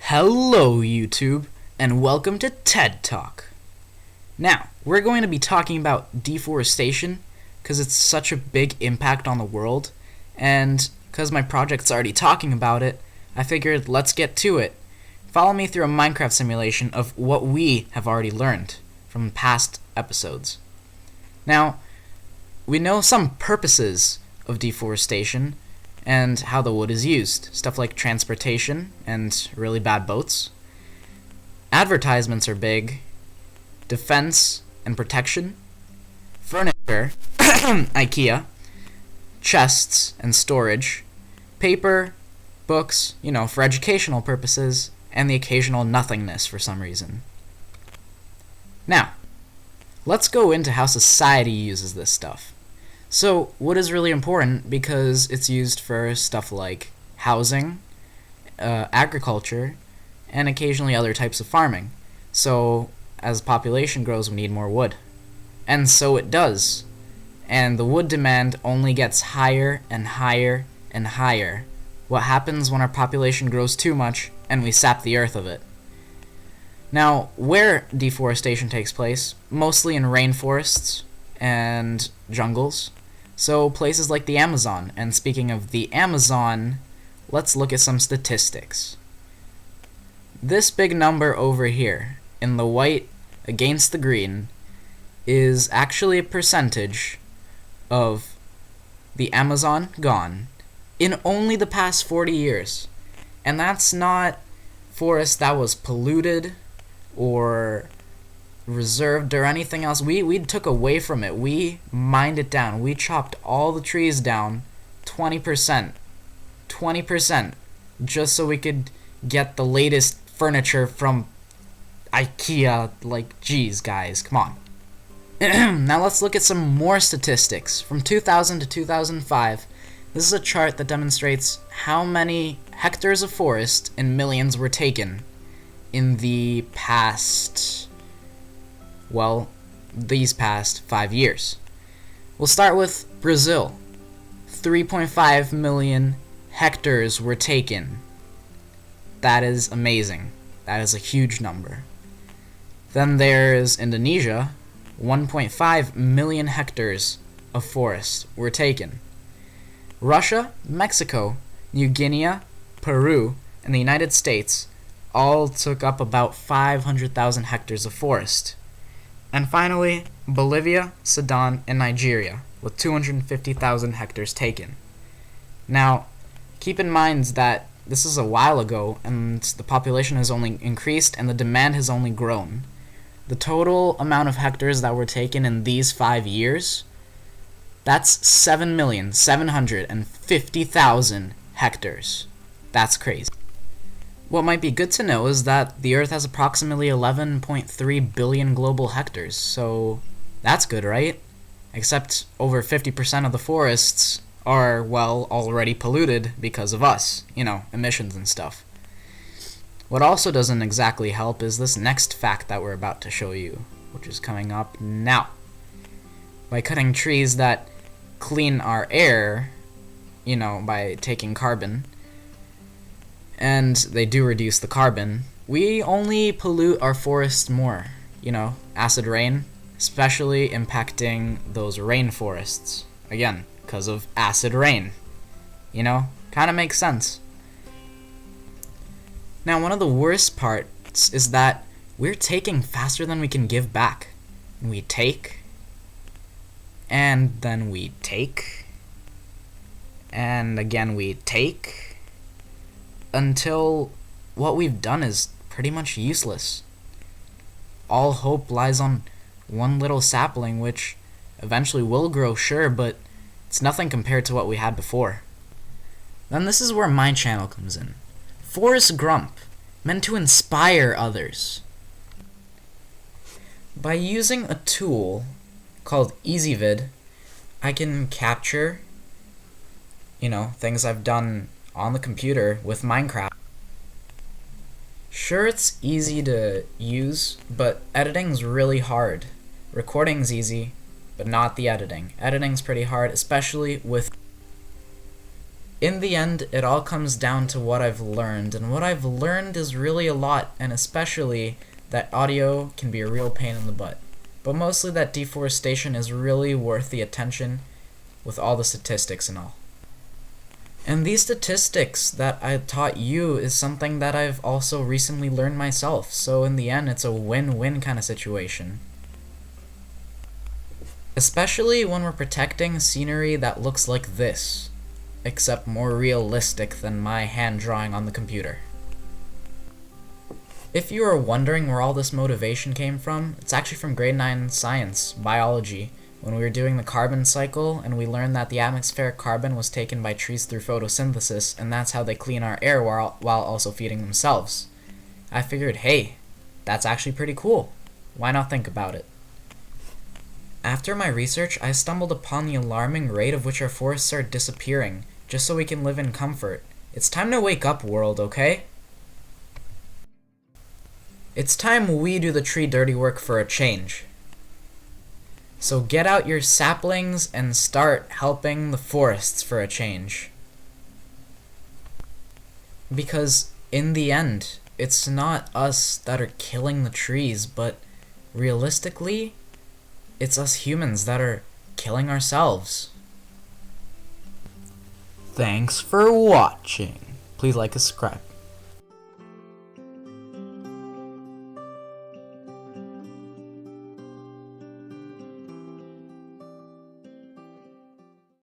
Hello, YouTube, and welcome to TED Talk. Now, we're going to be talking about deforestation because it's such a big impact on the world, and because my project's already talking about it, I figured let's get to it. Follow me through a Minecraft simulation of what we have already learned from past episodes. Now, we know some purposes of deforestation and how the wood is used. Stuff like transportation and really bad boats. Advertisements are big. Defense and protection. Furniture, IKEA. Chests and storage. Paper, books, for educational purposes, and the occasional nothingness for some reason. Now, let's go into how society uses this stuff. So, wood is really important because it's used for stuff like housing, agriculture, and occasionally other types of farming. So, as population grows, we need more wood. And so it does. And the wood demand only gets higher and higher and higher. What happens when our population grows too much and we sap the earth of it? Now, where deforestation takes place, mostly in rainforests and jungles. So places like the Amazon. And speaking of the Amazon, let's look at some statistics. This big number over here, in the white against the green, is actually a percentage of the Amazon gone in only the past 40 years. And that's not forest that was polluted or reserved or anything else. We took away from it. We mined it down. We chopped all the trees down 20%. 20%. Just so we could get the latest furniture from IKEA. Like, geez, guys, come on. Now let's look at some more statistics. From 2000 to 2005, this is a chart that demonstrates how many hectares of forest in millions were taken in the past, these past 5 years. We'll start with Brazil. 3.5 million hectares were taken. That is amazing. That is a huge number. Then there's Indonesia. 1.5 million hectares of forest were taken. Russia, Mexico, New Guinea, Peru, and the United States all took up about 500,000 hectares of forest. And finally, Bolivia, Sudan, and Nigeria, with 250,000 hectares taken. Now, keep in mind that this is a while ago, and the population has only increased, and the demand has only grown. The total amount of hectares that were taken in these 5 years, that's 7,750,000 hectares. That's crazy. What might be good to know is that the Earth has approximately 11.3 billion global hectares, so that's good, right? Except over 50% of the forests are, already polluted because of us, emissions and stuff. What also doesn't exactly help is this next fact that we're about to show you, which is coming up now. By cutting trees that clean our air, by taking carbon, and they do reduce the carbon, we only pollute our forests more. Acid rain, especially impacting those rainforests. Again, because of acid rain. Kind of makes sense. Now, one of the worst parts is that we're taking faster than we can give back. We take, and then we take, and again we take, until what we've done is pretty much useless. All hope lies on one little sapling, which eventually will grow, sure, but it's nothing compared to what we had before. Then this is where my channel comes in. Forrest Grump, meant to inspire others. By using a tool called Ezvid, I can capture, things I've done on the computer with Minecraft. Sure, it's easy to use, but editing's really hard. Recording's easy, but not the editing. Editing's pretty hard, especially with In the end, it all comes down to what I've learned, and what I've learned is really a lot, and especially that audio can be a real pain in the butt. But mostly that deforestation is really worth the attention with all the statistics and all. And these statistics that I taught you is something that I've also recently learned myself, so in the end it's a win-win kind of situation. Especially when we're protecting scenery that looks like this, except more realistic than my hand drawing on the computer. If you are wondering where all this motivation came from, it's actually from grade 9 science, biology, when we were doing the carbon cycle and we learned that the atmospheric carbon was taken by trees through photosynthesis, and that's how they clean our air while also feeding themselves. I figured, hey, that's actually pretty cool. Why not think about it? After my research, I stumbled upon the alarming rate of which our forests are disappearing, just so we can live in comfort. It's time to wake up, world, okay? It's time we do the tree dirty work for a change. So get out your saplings and start helping the forests for a change. Because in the end, it's not us that are killing the trees, but realistically, it's us humans that are killing ourselves. Thanks for watching. Please like and subscribe.